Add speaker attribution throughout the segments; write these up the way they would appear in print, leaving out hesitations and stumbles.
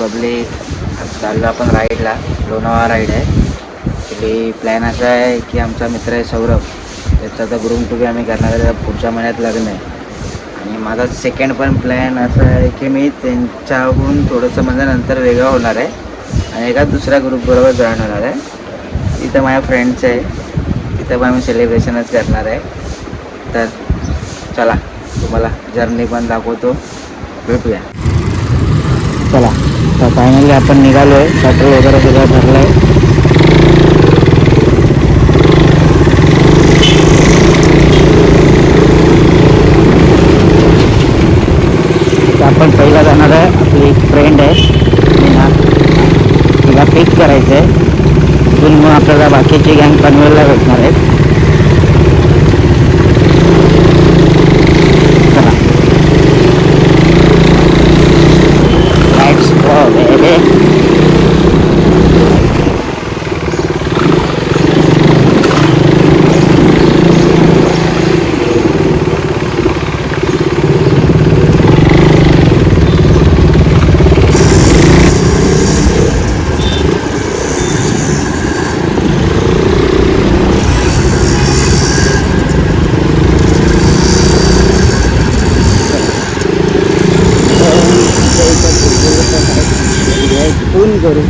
Speaker 1: Public. चाललो आपण राईडला. Lonavala ride आहे. ॲक्च्युली प्लॅन असा आहे की आमचा मित्र आहे सौरभ, त्याचा आता ग्रूम टू बी आम्ही करणार आहे. त्याचा पुढच्या महिन्यात लग्न आहे. आणि माझा सेकंड पण प्लॅन असा आहे की मी त्यांच्याहून थोडंसं माझ्या नंतर वेगळं होणार आहे आणि एका दुसऱ्या ग्रुपबरोबर जॉईन होणार आहे. तिथं माझ्या फ्रेंड्स आहे, तिथं पण आम्ही सेलिब्रेशनच करणार आहे. तर चला तुम्हाला जर्नी पण दाखवतो, भेटूया. चला तर फायनली आपण निघालो आहे. पेट्रोल वगैरे सगळं भरलं आहे. आपण पहिला जाणार आहे. आपली एक फ्रेंड आहे मीना, तिला पिक करायचं आहे. तिथून मग आपल्याला बाकीची गँग पनवेलला भेटणार आहेत. चला लेट्स गो बेबी. फोन करू.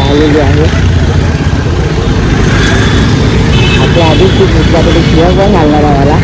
Speaker 1: आलेली आहे आपल्या आधीची दुसऱ्याकडे शिवाय पण घालणार आहे मला.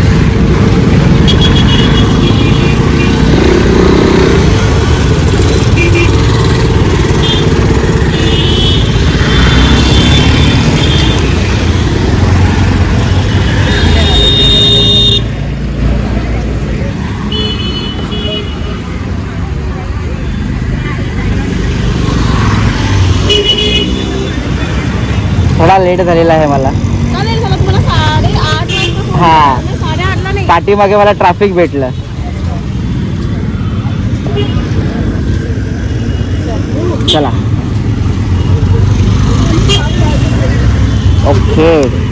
Speaker 1: थोडा लेट झालेला आहे मला. हा, पाठीमागे मला ट्रॅफिक भेटलं. चला ओके.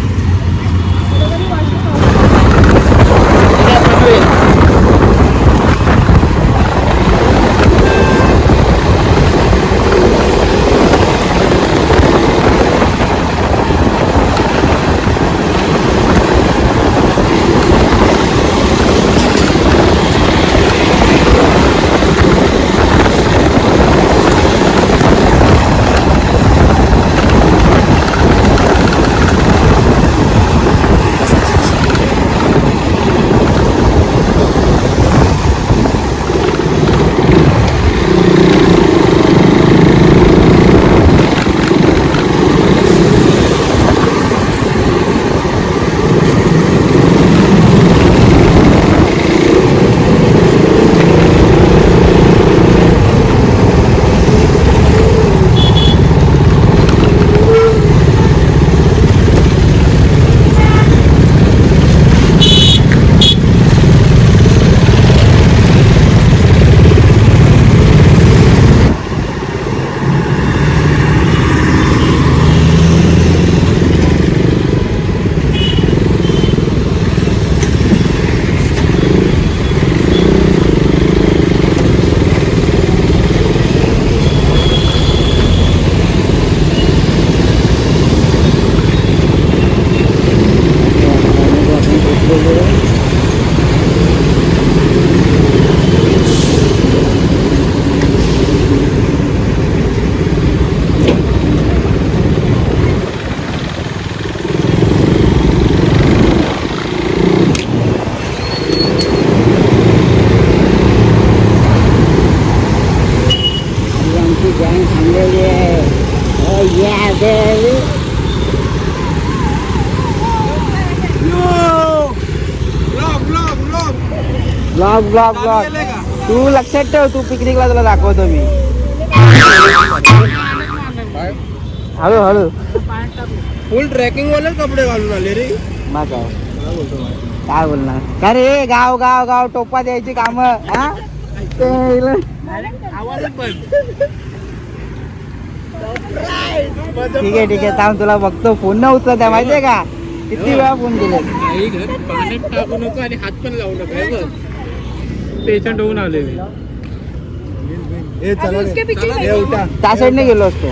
Speaker 1: ब्लॉग ब्लॉग ब्लॉग तू लक्षात ठेव, तू पिकनिकला तुला दाखवतो मी. हळू हळू.
Speaker 2: फुल ट्रेकिंग वाले कपडे घालून आले रे.
Speaker 1: मग काय बोलणार. काय रे, गाव गाव गाव टोपा द्यायची काम.
Speaker 2: आवाज पण
Speaker 1: ठीक आहे थांब तुला बघतो. फोन न उचलत आहे माहितीये का, किती वेळा फोन केले.
Speaker 2: पाण्यात टाकू नको आणि हात पण लावू नका. पेशंट होऊन आले मी.
Speaker 1: त्या साईडने गेलो असतो.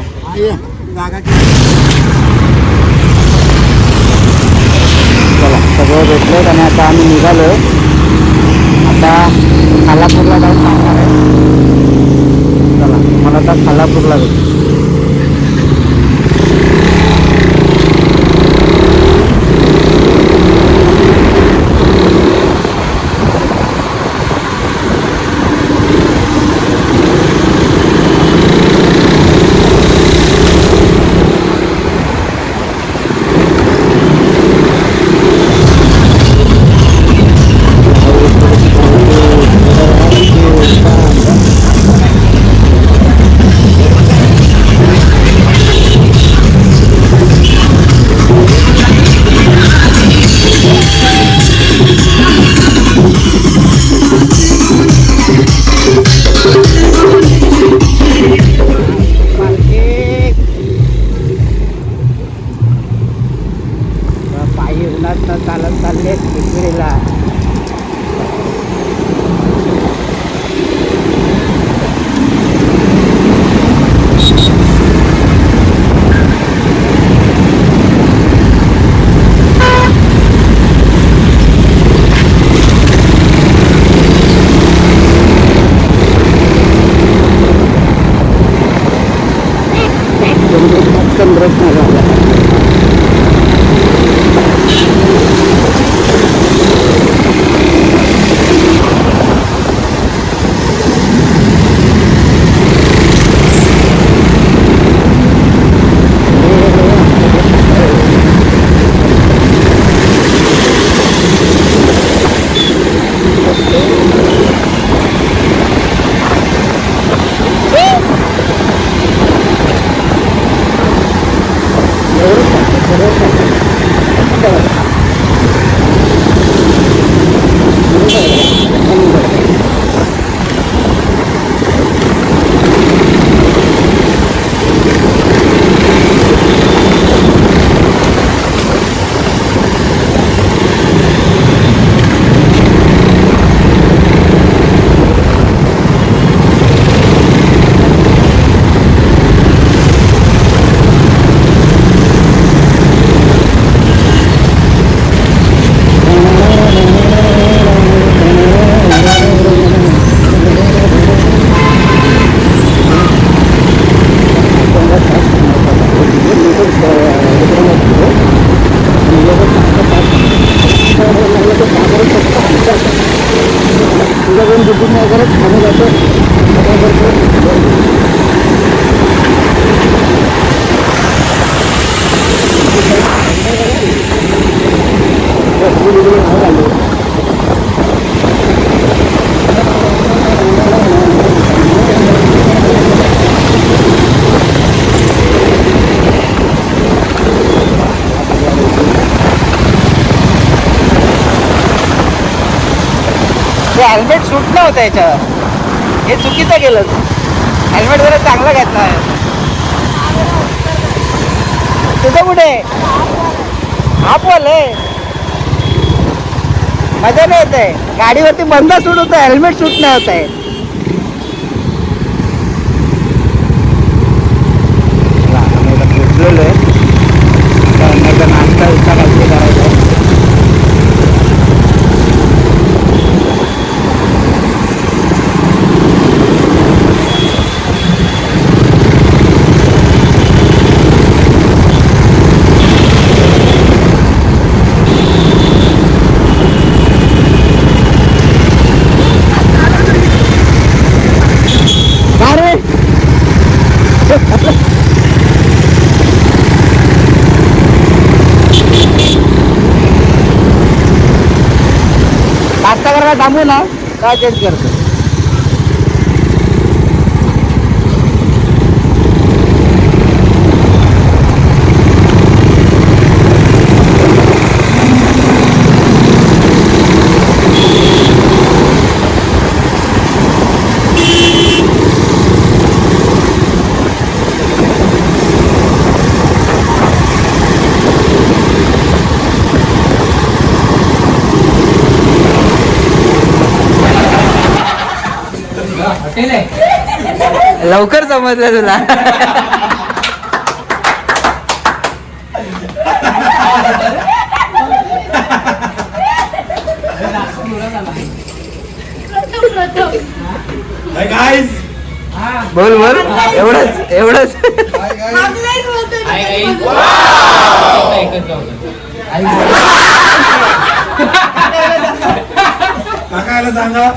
Speaker 1: चला सगळं भेटलं आणि आता आम्ही निघालो. आता खालापूरला जाऊन सांगणार आहे. चला मला आता खालापूरला भेटतो. चालत चालले विक्रीला. हेल्मेट सूट नव्हतं याच्यावर. हे चुकीचं केलं. हेल्मेट जरा चांगला घेतला आहे. तुझं कुठे हाफवाल आहे. मजा नाही येत आहे. गाडीवरती बंद सूट होतं, हेल्मेट सूट नाही होत आहे. पोचलेलो आहे. नाश्ता विचार करायचा. नाश्ता करायला थांबू ना, काय चेंज करतो. लवकर समजलं तुला. बोल बोल, एवढंच एवढंच.
Speaker 3: सांगा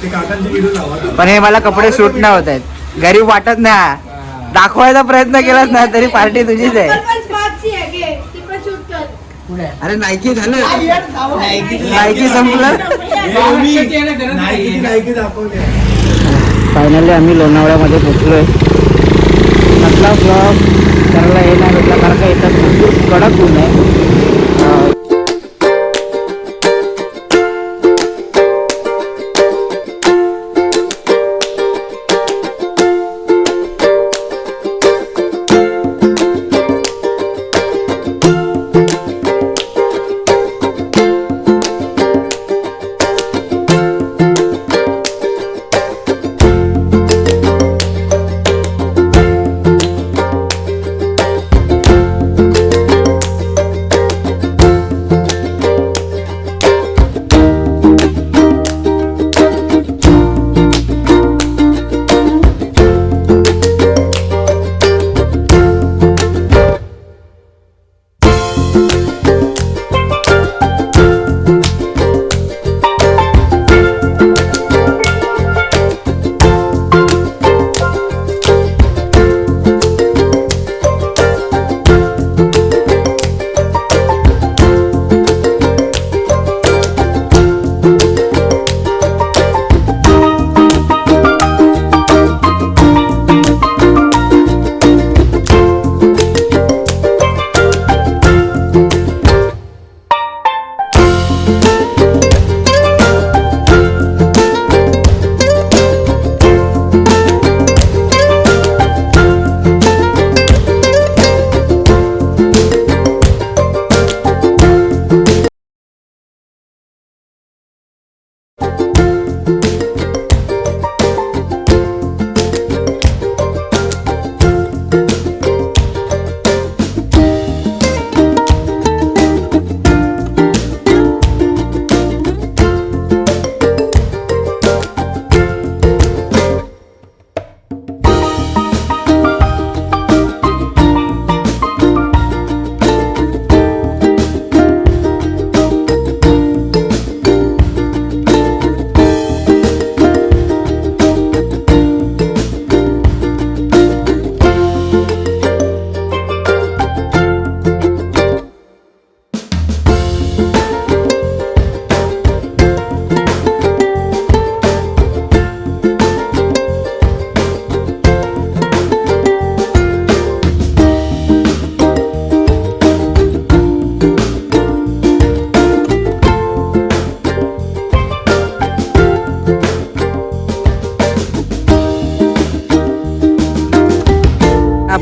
Speaker 3: ते काकांची व्हिडिओ लावा.
Speaker 1: पण हे मला कपडे सूट नाही होत आहेत, गरीब वाटत नाही. दाखवायचा प्रयत्न केलाच ना तरी पार्टी तुझीच आहे. अरे नायकी झालं, नायकी संपलं.
Speaker 3: नायकी दाखवले.
Speaker 1: फायनली आम्ही लोणावळ्यामध्ये पोचलोय. म्हटला ब्लॉग करायला हे नाही भेटला कारण का इथं भरपूर कडक ऊन आहे.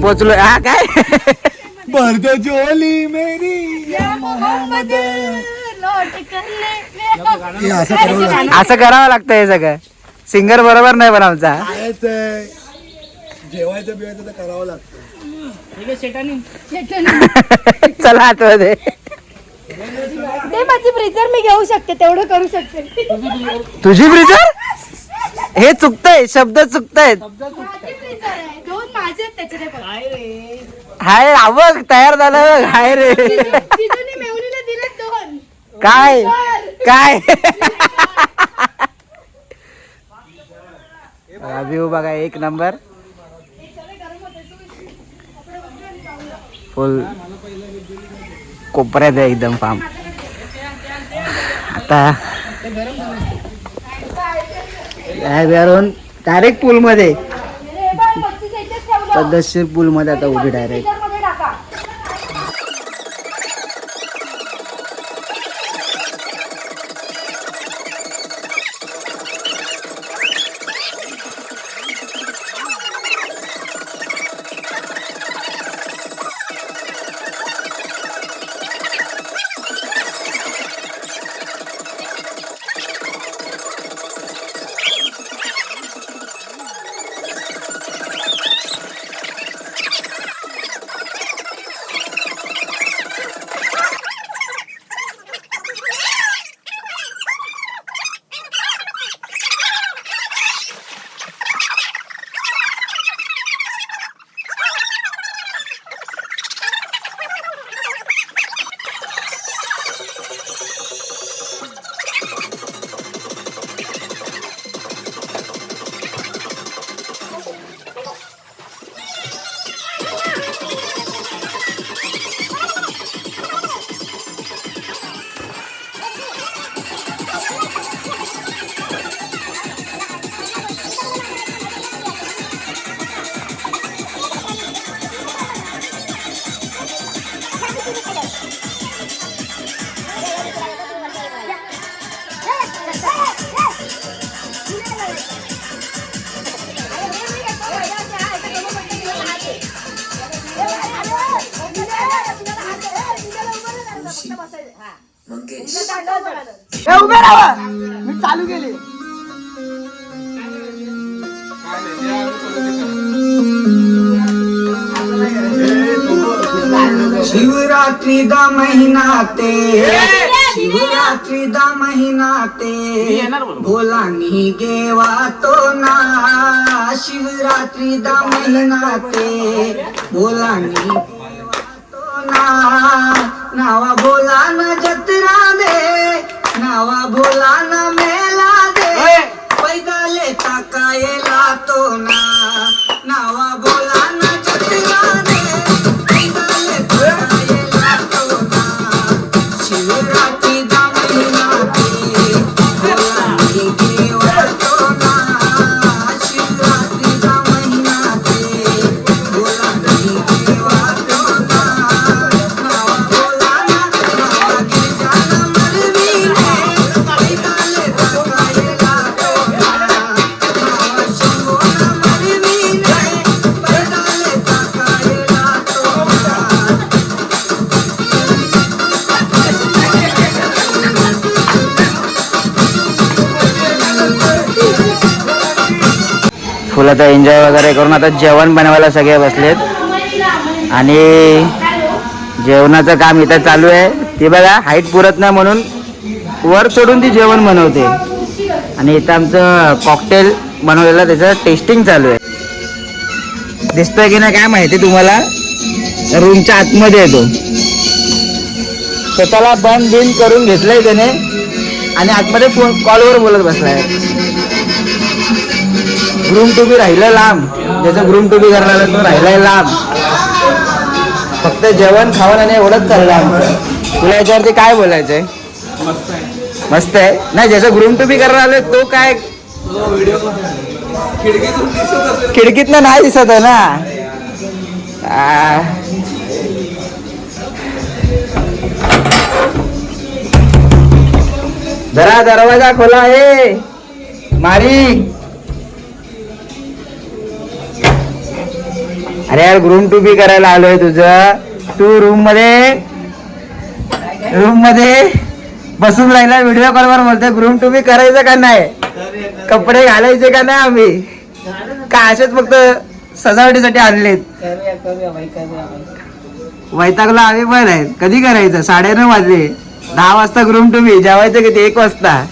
Speaker 1: पोचलो. हा काय
Speaker 3: भरत जोली मेरी हे असं करावं लागतं.
Speaker 1: असं करावं लागतं हे सगळं. सिंगर बरोबर नाही पण आमचा.
Speaker 3: खायचंय जेवायचं बिवायचं तर करावं लागतं.
Speaker 1: चला आतमध्ये.
Speaker 4: ते माझी ब्रिजर मी घेऊ शकते, तेवढं करू शकते.
Speaker 1: तुझी ब्रिजर हे चुकतंय, शब्द चुकतायत.
Speaker 4: माझी ब्रिजर आहे, दोन माझे आहेत त्याच्यात पण.
Speaker 1: हाय आवक तयार झालं. हाय रे
Speaker 4: जिजूने मेवणीला दिले दोन.
Speaker 1: काय काय व्ह्यू बघा एक नंबर. फुल कोपऱ्यात आहे एकदम फार्म. आता डायरेक्ट पूल मध्ये, पद्धतशीर पूल मध्ये आता उभी डायरेक्ट.
Speaker 3: ए, उभे राहा मी चालू केली
Speaker 5: शिवरात्रि दा महीना ते शिवरात्रि दा महीना ते भोला नी गेवा तो ना शिवरात्रि दा महीना ते भोला नी गेवा तो ना नावा भोला न जत्रा दे नावा भोला न मेला दे पैदले ताकायला तो ना नावा भोला न जत्रा दे पैदले ताकायला तो ना शिवरात्रि दा महीना ते भोला नी गेवा तो ना शिवरात्रि दा महीना ते भोला नी गेवा तो ना नावा भोला नावा गिरजाना मरवीने पैदले ताकायला तो ना नावा शंभोना मरवीने पैदले ताकायला तो ना
Speaker 1: फुलाचा एन्जॉय वगैरे करून आता जेवण बनवायला सगळे बसलेत आणि जेवणाचं काम इथं चालू आहे. ती बघा हाईट पुरत नाही म्हणून वर चढून ती जेवण बनवते आणि इथं आमचं कॉकटेल बनवलेलं त्याचं टेस्टिंग चालू आहे. दिसतोय की नाही काय माहिती तुम्हाला, रूमच्या आतमध्ये येतो स्वतःला बंद बिन करून घेतलंय त्याने आणि आतमध्ये फोन कॉलवर बोलत बसलाय. ग्रूम टू बी राहिलं लांब, ज्याचं ग्रूम टू बी करणार तो राहिलाय लांब. फक्त जेवण खावण आणि एवढंच चाललं आमचं. तुला याच्यावरती काय बोलायचंय? मस्त आहे नाही, ज्याचं ग्रूम टू बी करणार आलोय तो काय खिडकीतनं नाही दिसत आहे ना. जरा दरवाजा खोला आहे मारी. अरे यार ग्रूम टू बी करायला आलोय तुझं. तू रूम मध्ये बसून राहिला व्हिडिओ कॉलवर बोलतोय ग्रूम टू बी करायचं का नाही, कपडे घालायचे का नाही, आम्ही का असेच फक्त सजावटीसाठी आणलेत. वैतागला आम्ही पण आहेत. कधी करायचं? 9:30 वाजले. 10 वाजता ग्रूम टू बी, जेवायचं किती? 1 वाजता.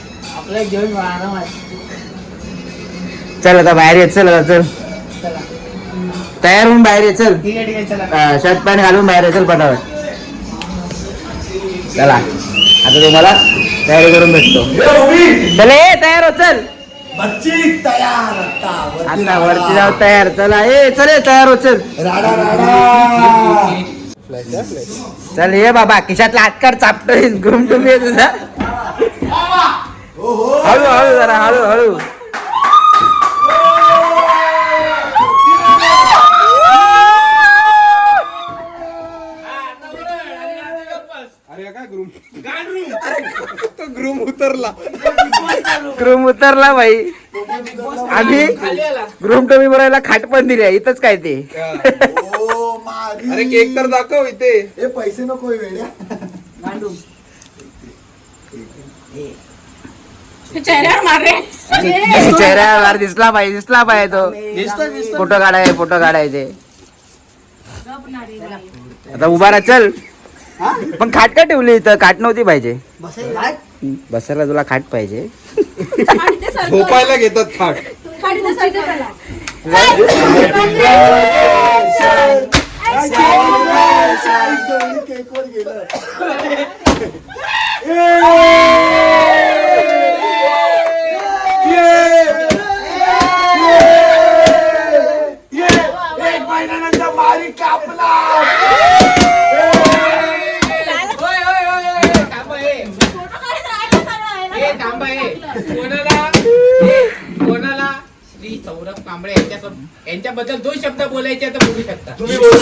Speaker 1: चल आता बाहेर येत. चल आता चल तयार होऊन बाहेर ये. चल शर्ट पॅन्ट घालून बाहेर ये. चल पटापट चला आता तुम्हाला तयारी करून भेटतो. चल ये तयार हो. चल
Speaker 3: बच्ची तयार
Speaker 1: आता वरती जाऊ तयार. चला ए चल तयार हो. चल
Speaker 3: राडा राडा
Speaker 1: चल ये बाबा खिशातला हात काढ चापतोय. ग्रूम टू बी तुझा. हळू हळू जरा हळू हळू. ग्रूम उतरला भाई. आम्ही ग्रूम टू बी बोलायला खाट पण दिली आहे इथंच काय ते.
Speaker 3: अरे केक तर दाखव इथे. हे पैसे नको वेड्या.
Speaker 1: चेहऱ्यावर दिसला पाहिजे तो. फोटो काढायचे. आता उभा राहा. चल पण खाट का ठेवली इथं? खाट नव्हती पाहिजे बसायला. तुला खाट पाहिजे.
Speaker 3: झोपायला घेतात खाट. केकवर गेलं. एक महिन्यानंतर मारी कापला.
Speaker 2: कोणाला श्री सौरभ कांबळे यांच्याबद्दल 2 शब्द बोलायचे तर बोलू शकता.
Speaker 3: तुम्ही बोलणार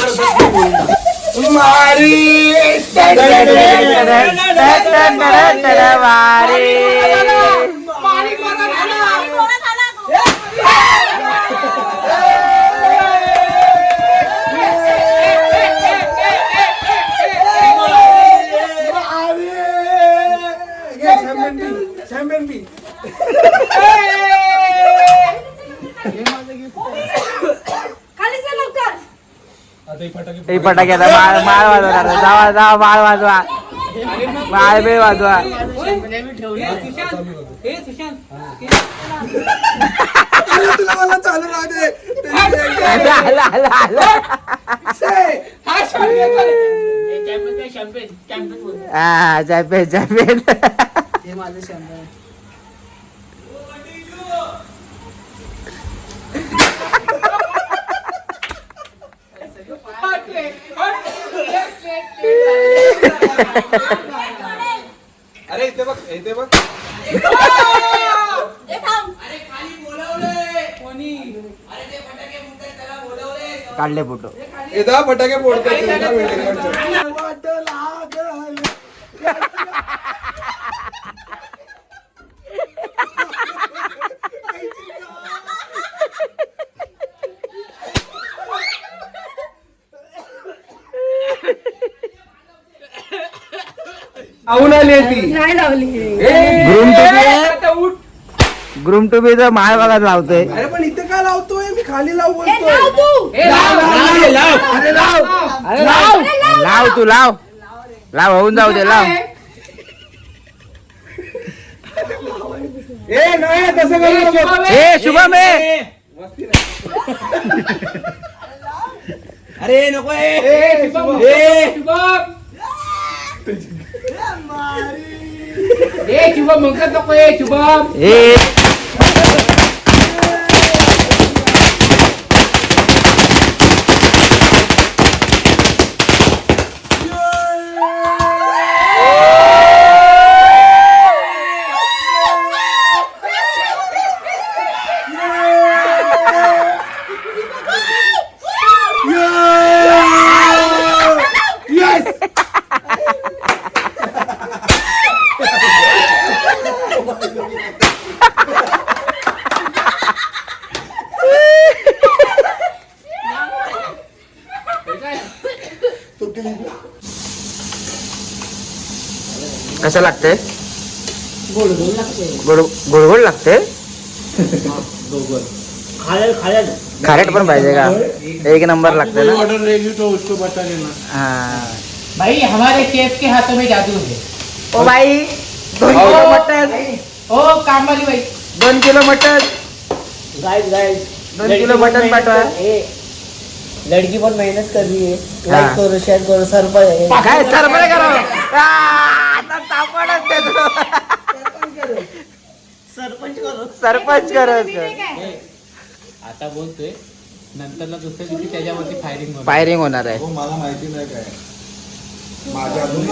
Speaker 1: हे फटाक्याचा माळ माळ वाजवणार जावा जावा माळ वाजवा माळ बे वाजवा
Speaker 3: तुला मला चालू राहू दे
Speaker 1: आलं, आलं, आलं, आलं. हा चॅम्पियन चॅम्पियन
Speaker 3: अरे इथे बघ इथे बघ
Speaker 1: काढले फोटो
Speaker 3: इथं फटाके फोडतात आऊन आली ती
Speaker 4: नाही लावली
Speaker 1: ग्रूम टू बी तर माळ बघा लावतोय
Speaker 3: अरे पण इथे काय लावतोय मी खाली लावू
Speaker 4: ए,
Speaker 3: बोलतोय
Speaker 4: लाव तू.
Speaker 3: अरे लाव
Speaker 1: लाव तू लाव लाव होऊन जाऊ दे लाव
Speaker 3: ए नाही तसं करू नको
Speaker 1: ए शुभम ए
Speaker 2: अरे नको
Speaker 3: ए, शुभम.
Speaker 2: शुभम म्हणतात नको शुभम
Speaker 1: ए कसं लागते गोड गोड लागते खारट पण पाहिजे का एक नंबर लागते ना हा
Speaker 2: भाई हमारे शेफ के हाथों में जादू है
Speaker 1: ओ भाई 2 किलो मटन
Speaker 2: ओ काम वाली भाई
Speaker 1: 2 kilo mutton
Speaker 6: guys
Speaker 1: 2 kilo mutton पाठवा
Speaker 6: लड़की बहुत मेहनत कर रही है
Speaker 1: हाँ।
Speaker 6: लाइक करो शेयर करो सर पर
Speaker 1: काय सरपरे करा आता तापडच देतो सरपंच करत
Speaker 2: आता बोलतोय नंतरला दुसऱ्या दिवशी त्याच्यावरती फायरिंग होणार
Speaker 1: फायरिंग होणार आहे
Speaker 3: मला माहिती नाही काय माझ्या अजून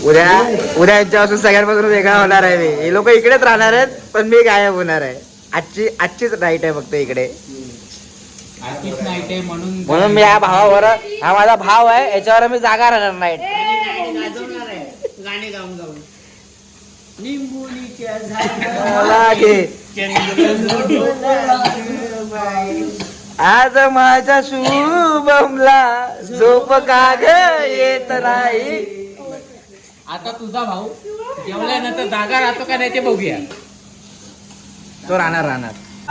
Speaker 1: उद्या उद्या यांच्यापासून सगळ्यांपासून वेगळा होणार आहे मी हे लोक इकडेच राहणार आहेत पण मी गायब होणार आहे आजचीच नाईट आहे फक्त इकडे
Speaker 2: आधीच नाही ते
Speaker 1: म्हणून मी या भावावर हा माझा भाव आहे याच्यावर मी जागा राहणार नाही
Speaker 6: गाणे गाऊन गाऊन निंबुनीच्या
Speaker 1: आज माझ्या शुभमला झोप का ग येत नाही
Speaker 2: आता तुझा भाऊ जेवल्यानंतर जागा राहतो का नाही ते बघूया
Speaker 1: तो राहणार